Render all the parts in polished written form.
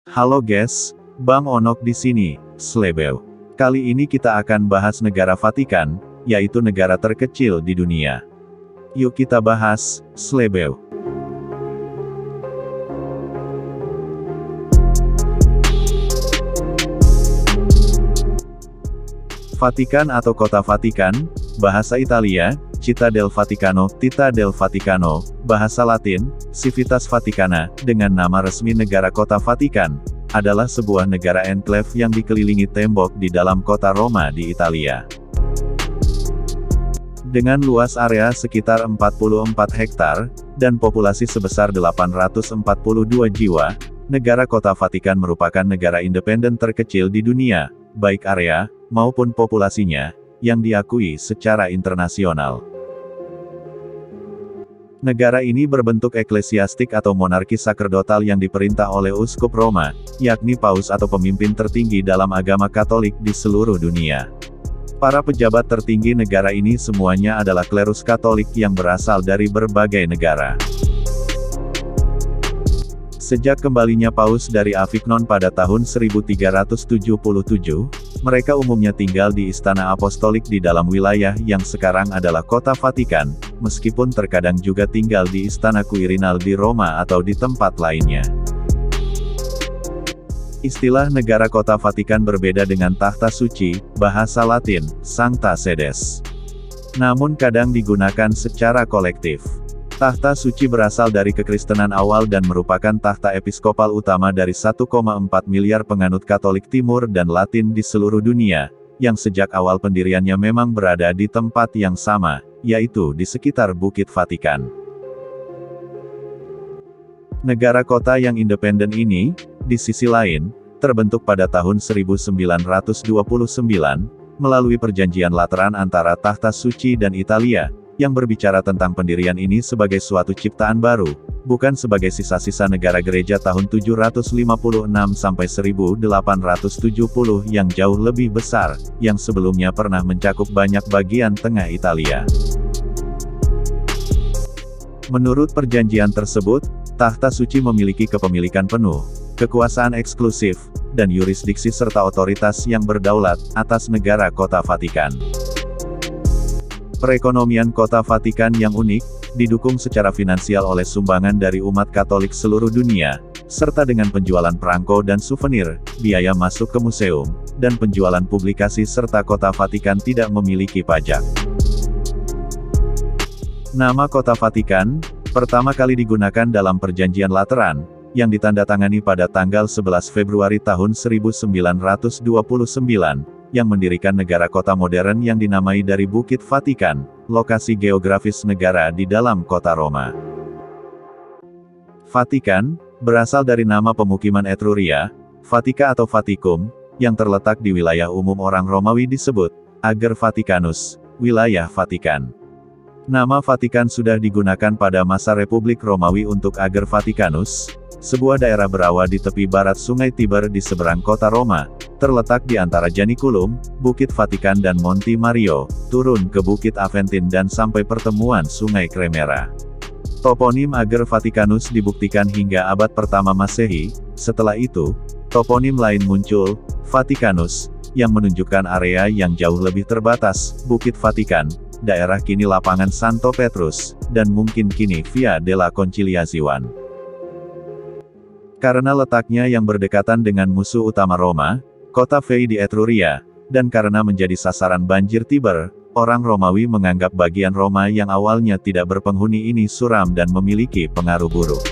Halo guys, Bang Onok di sini, Slebeu. Kali ini kita akan bahas negara Vatikan, yaitu negara terkecil di dunia. Yuk kita bahas, Slebeu. Vatikan atau Kota Vatikan, bahasa Italia, Città del Vaticano, Città del Vaticano, bahasa Latin, Civitas Vaticana, dengan nama resmi negara Kota Vatikan, adalah sebuah negara enklave yang dikelilingi tembok di dalam kota Roma di Italia. Dengan luas area sekitar 44 hektar, dan populasi sebesar 842 jiwa, negara Kota Vatikan merupakan negara independen terkecil di dunia, baik area, maupun populasinya, yang diakui secara internasional. Negara ini berbentuk eklesiastik atau monarki sakerdotal yang diperintah oleh uskup Roma, yakni paus atau pemimpin tertinggi dalam agama Katolik di seluruh dunia. Para pejabat tertinggi negara ini semuanya adalah klerus Katolik yang berasal dari berbagai negara. Sejak kembalinya Paus dari Avignon pada tahun 1377, mereka umumnya tinggal di Istana Apostolik di dalam wilayah yang sekarang adalah Kota Vatikan, meskipun terkadang juga tinggal di Istana Quirinal di Roma atau di tempat lainnya. Istilah negara Kota Vatikan berbeda dengan Tahta Suci, bahasa Latin, Sancta Sedes. Namun kadang digunakan secara kolektif. Tahta Suci berasal dari kekristenan awal dan merupakan tahta episkopal utama dari 1,4 miliar penganut Katolik Timur dan Latin di seluruh dunia, yang sejak awal pendiriannya memang berada di tempat yang sama, yaitu di sekitar Bukit Vatikan. Negara kota yang independen ini, di sisi lain, terbentuk pada tahun 1929, melalui perjanjian Lateran antara Tahta Suci dan Italia, yang berbicara tentang pendirian ini sebagai suatu ciptaan baru, bukan sebagai sisa-sisa negara gereja tahun 756 sampai 1870 yang jauh lebih besar, yang sebelumnya pernah mencakup banyak bagian tengah Italia. Menurut perjanjian tersebut, Tahta Suci memiliki kepemilikan penuh, kekuasaan eksklusif, dan yurisdiksi serta otoritas yang berdaulat atas negara Kota Vatikan. Perekonomian Kota Vatikan yang unik, didukung secara finansial oleh sumbangan dari umat Katolik seluruh dunia, serta dengan penjualan perangko dan souvenir, biaya masuk ke museum, dan penjualan publikasi serta Kota Vatikan tidak memiliki pajak. Nama Kota Vatikan, pertama kali digunakan dalam Perjanjian Lateran, yang ditandatangani pada tanggal 11 Februari tahun 1929, yang mendirikan negara kota modern yang dinamai dari Bukit Vatikan, lokasi geografis negara di dalam kota Roma. Vatikan, berasal dari nama pemukiman Etruria, Vatica atau Vaticum, yang terletak di wilayah umum orang Romawi disebut, Ager Vaticanus, wilayah Vatikan. Nama Vatikan sudah digunakan pada masa Republik Romawi untuk Ager Vaticanus, sebuah daerah berawa di tepi barat Sungai Tiber di seberang kota Roma, terletak di antara Janiculum, Bukit Vatikan dan Monte Mario, turun ke Bukit Aventin dan sampai pertemuan Sungai Cremera. Toponim Ager Vaticanus dibuktikan hingga abad pertama Masehi. Setelah itu, toponim lain muncul, Vaticanus, yang menunjukkan area yang jauh lebih terbatas, Bukit Vatikan, daerah kini Lapangan Santo Petrus, dan mungkin kini Via della Conciliazione. Karena letaknya yang berdekatan dengan musuh utama Roma, Kota Veii di Etruria, dan karena menjadi sasaran banjir Tiber, orang Romawi menganggap bagian Roma yang awalnya tidak berpenghuni ini suram dan memiliki pengaruh buruk.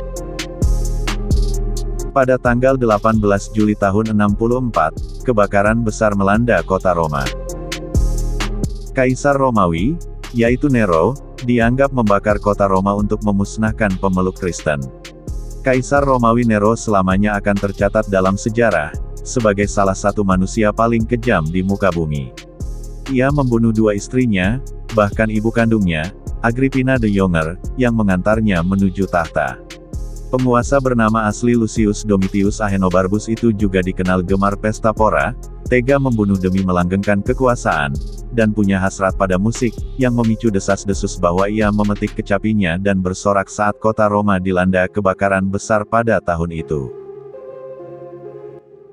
Pada tanggal 18 Juli tahun 64, kebakaran besar melanda kota Roma. Kaisar Romawi, yaitu Nero, dianggap membakar kota Roma untuk memusnahkan pemeluk Kristen. Kaisar Romawi Nero selamanya akan tercatat dalam sejarah, sebagai salah satu manusia paling kejam di muka bumi. Ia membunuh dua istrinya, bahkan ibu kandungnya, Agrippina the Younger, yang mengantarnya menuju tahta. Penguasa bernama asli Lucius Domitius Ahenobarbus itu juga dikenal gemar pesta pora, tega membunuh demi melanggengkan kekuasaan, dan punya hasrat pada musik, yang memicu desas-desus bahwa ia memetik kecapinya dan bersorak saat kota Roma dilanda kebakaran besar pada tahun itu.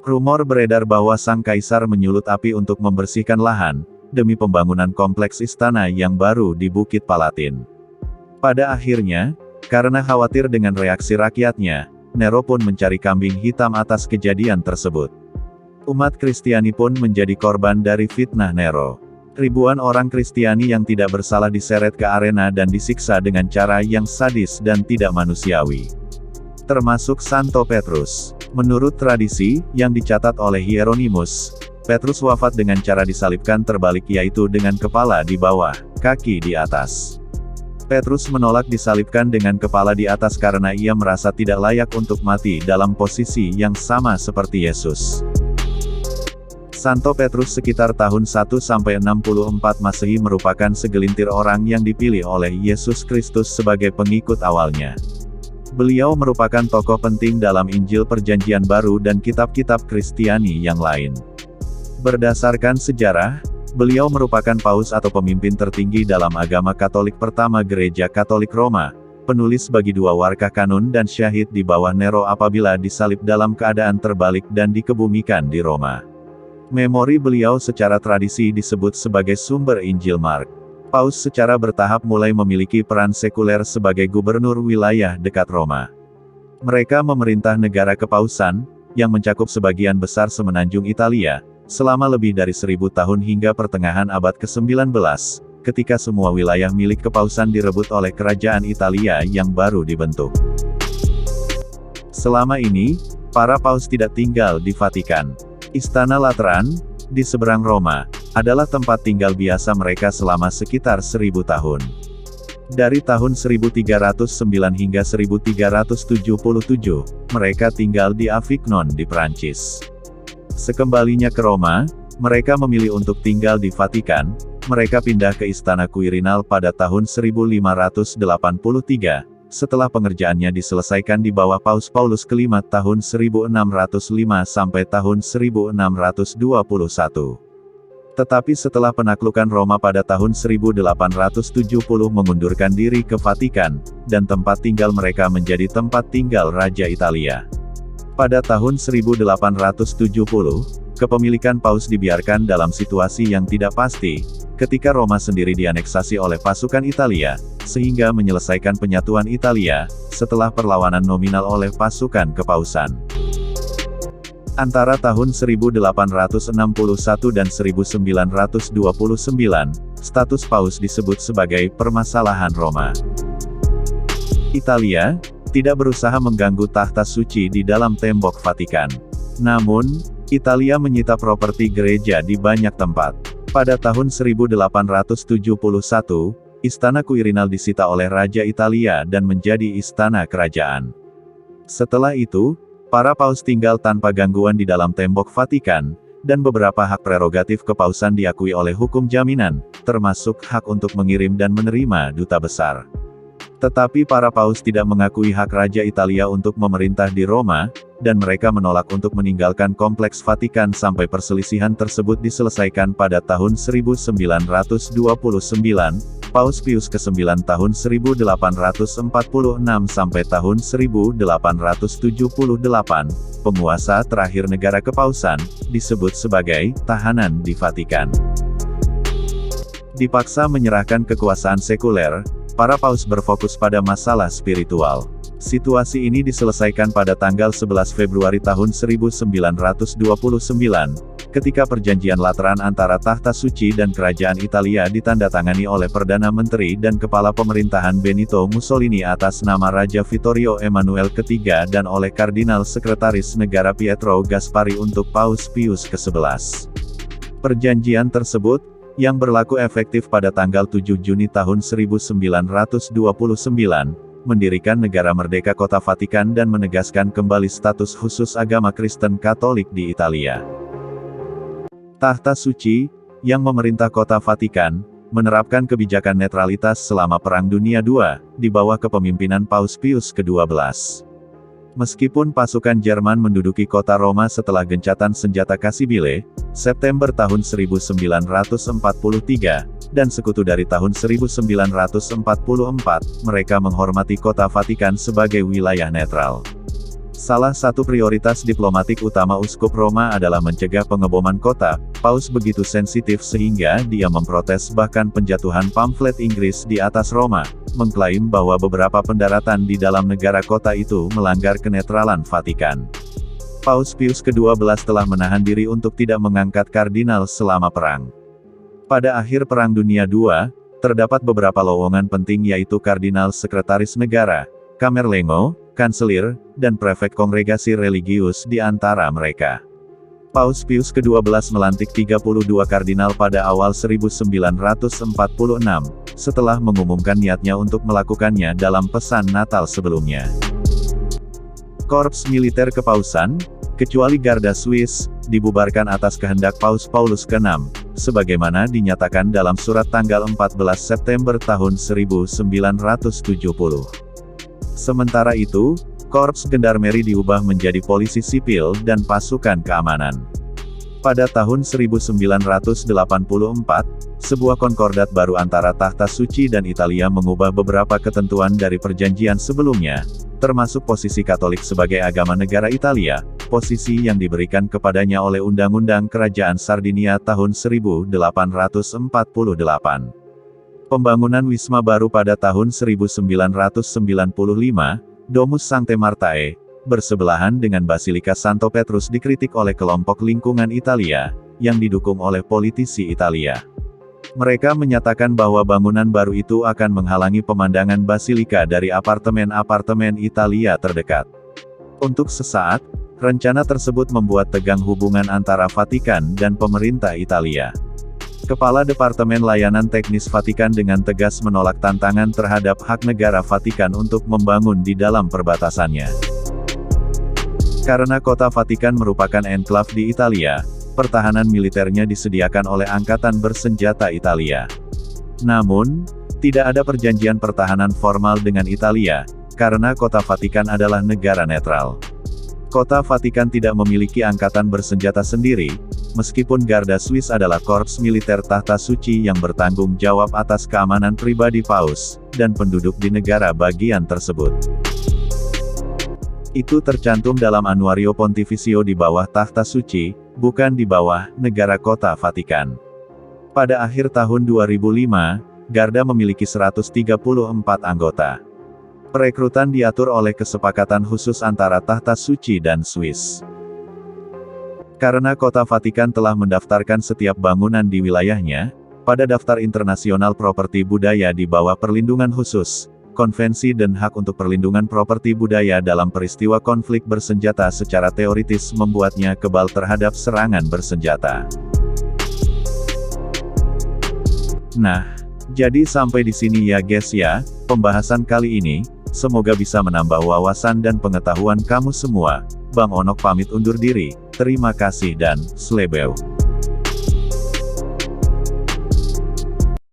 Rumor beredar bahwa sang kaisar menyulut api untuk membersihkan lahan, demi pembangunan kompleks istana yang baru di Bukit Palatin. Pada akhirnya, karena khawatir dengan reaksi rakyatnya, Nero pun mencari kambing hitam atas kejadian tersebut. Umat Kristiani pun menjadi korban dari fitnah Nero. Ribuan orang Kristiani yang tidak bersalah diseret ke arena dan disiksa dengan cara yang sadis dan tidak manusiawi. Termasuk Santo Petrus. Menurut tradisi, yang dicatat oleh Hieronymus, Petrus wafat dengan cara disalibkan terbalik, yaitu dengan kepala di bawah, kaki di atas. Petrus menolak disalibkan dengan kepala di atas karena ia merasa tidak layak untuk mati dalam posisi yang sama seperti Yesus. Santo Petrus sekitar tahun 1-64 Masehi merupakan segelintir orang yang dipilih oleh Yesus Kristus sebagai pengikut awalnya. Beliau merupakan tokoh penting dalam Injil Perjanjian Baru dan kitab-kitab Kristiani yang lain. Berdasarkan sejarah, beliau merupakan paus atau pemimpin tertinggi dalam agama Katolik pertama Gereja Katolik Roma, penulis bagi dua warkah kanun dan syahid di bawah Nero apabila disalib dalam keadaan terbalik dan dikebumikan di Roma. Memori beliau secara tradisi disebut sebagai sumber Injil Mark. Paus secara bertahap mulai memiliki peran sekuler sebagai gubernur wilayah dekat Roma. Mereka memerintah negara kepausan, yang mencakup sebagian besar semenanjung Italia, selama lebih dari 1000 tahun hingga pertengahan abad ke-19, ketika semua wilayah milik kepausan direbut oleh kerajaan Italia yang baru dibentuk. Selama ini, para paus tidak tinggal di Vatikan. Istana Lateran, di seberang Roma, adalah tempat tinggal biasa mereka selama sekitar 1000 tahun. Dari tahun 1309 hingga 1377, mereka tinggal di Avignon di Prancis. Sekembalinya ke Roma, mereka memilih untuk tinggal di Vatikan. Mereka pindah ke Istana Quirinal pada tahun 1583, setelah pengerjaannya diselesaikan di bawah Paus Paulus kelima tahun 1605 sampai tahun 1621. Tetapi setelah penaklukan Roma pada tahun 1870 mengundurkan diri ke Vatikan, dan tempat tinggal mereka menjadi tempat tinggal Raja Italia. Pada tahun 1870, kepemilikan Paus dibiarkan dalam situasi yang tidak pasti, ketika Roma sendiri dianeksasi oleh pasukan Italia, sehingga menyelesaikan penyatuan Italia, setelah perlawanan nominal oleh pasukan kepausan. Antara tahun 1861 dan 1929, status Paus disebut sebagai permasalahan Roma. Italia tidak berusaha mengganggu tahta suci di dalam tembok Vatikan. Namun, Italia menyita properti gereja di banyak tempat. Pada tahun 1871, Istana Quirinal disita oleh Raja Italia dan menjadi istana kerajaan. Setelah itu, para paus tinggal tanpa gangguan di dalam tembok Vatikan, dan beberapa hak prerogatif kepausan diakui oleh hukum jaminan, termasuk hak untuk mengirim dan menerima duta besar. Tetapi para paus tidak mengakui hak Raja Italia untuk memerintah di Roma, dan mereka menolak untuk meninggalkan kompleks Vatikan sampai perselisihan tersebut diselesaikan pada tahun 1929, Paus Pius ke-9 tahun 1846 sampai tahun 1878, penguasa terakhir negara kepausan, disebut sebagai tahanan di Vatikan. Dipaksa menyerahkan kekuasaan sekuler, para paus berfokus pada masalah spiritual. Situasi ini diselesaikan pada tanggal 11 Februari tahun 1929, ketika perjanjian Lateran antara Tahta Suci dan Kerajaan Italia ditandatangani oleh Perdana Menteri dan Kepala Pemerintahan Benito Mussolini atas nama Raja Vittorio Emanuele III dan oleh Kardinal Sekretaris Negara Pietro Gasparri untuk Paus Pius ke-11. Perjanjian tersebut, yang berlaku efektif pada tanggal 7 Juni tahun 1929, mendirikan negara merdeka Kota Vatikan dan menegaskan kembali status khusus agama Kristen Katolik di Italia. Tahta Suci, yang memerintah Kota Vatikan, menerapkan kebijakan netralitas selama Perang Dunia II, di bawah kepemimpinan Paus Pius ke-12. Meskipun pasukan Jerman menduduki kota Roma setelah gencatan senjata Cassibile, September tahun 1943, dan sekutu dari tahun 1944, mereka menghormati kota Vatikan sebagai wilayah netral. Salah satu prioritas diplomatik utama Uskup Roma adalah mencegah pengeboman kota. Paus begitu sensitif sehingga dia memprotes bahkan penjatuhan pamflet Inggris di atas Roma, mengklaim bahwa beberapa pendaratan di dalam negara kota itu melanggar kenetralan Vatikan. Paus Pius ke-12 telah menahan diri untuk tidak mengangkat kardinal selama perang. Pada akhir Perang Dunia II, terdapat beberapa lowongan penting yaitu kardinal sekretaris negara, Camerlengo, kanselir, dan prefek kongregasi religius di antara mereka. Paus Pius ke-12 melantik 32 kardinal pada awal 1946, setelah mengumumkan niatnya untuk melakukannya dalam pesan Natal sebelumnya. Korps Militer Kepausan, kecuali Garda Swiss, dibubarkan atas kehendak Paus Paulus ke-6, sebagaimana dinyatakan dalam surat tanggal 14 September tahun 1970. Sementara itu, Korps Gendarmeri diubah menjadi polisi sipil dan pasukan keamanan. Pada tahun 1984, sebuah konkordat baru antara Tahta Suci dan Italia mengubah beberapa ketentuan dari perjanjian sebelumnya, termasuk posisi Katolik sebagai agama negara Italia, posisi yang diberikan kepadanya oleh Undang-Undang Kerajaan Sardinia tahun 1848. Pembangunan wisma baru pada tahun 1995, Domus Sancte Martae, bersebelahan dengan Basilika Santo Petrus dikritik oleh kelompok lingkungan Italia, yang didukung oleh politisi Italia. Mereka menyatakan bahwa bangunan baru itu akan menghalangi pemandangan Basilika dari apartemen-apartemen Italia terdekat. Untuk sesaat, rencana tersebut membuat tegang hubungan antara Vatikan dan pemerintah Italia. Kepala Departemen Layanan Teknis Vatikan dengan tegas menolak tantangan terhadap hak negara Vatikan untuk membangun di dalam perbatasannya. Karena kota Vatikan merupakan enklave di Italia, pertahanan militernya disediakan oleh Angkatan Bersenjata Italia. Namun, tidak ada perjanjian pertahanan formal dengan Italia, karena kota Vatikan adalah negara netral. Kota Vatikan tidak memiliki angkatan bersenjata sendiri, meskipun Garda Swiss adalah korps militer Tahta Suci yang bertanggung jawab atas keamanan pribadi Paus, dan penduduk di negara bagian tersebut. Itu tercantum dalam Annuario Pontificio di bawah Tahta Suci, bukan di bawah negara kota Vatikan. Pada akhir tahun 2005, Garda memiliki 134 anggota. Perekrutan diatur oleh kesepakatan khusus antara Tahta Suci dan Swiss. Karena kota Vatikan telah mendaftarkan setiap bangunan di wilayahnya, pada daftar internasional properti budaya di bawah perlindungan khusus, Konvensi dan Hak untuk Perlindungan Properti Budaya dalam peristiwa konflik bersenjata secara teoritis membuatnya kebal terhadap serangan bersenjata. Nah, jadi sampai di sini ya guys ya, pembahasan kali ini, semoga bisa menambah wawasan dan pengetahuan kamu semua. Bang Onok pamit undur diri, terima kasih dan slebeu.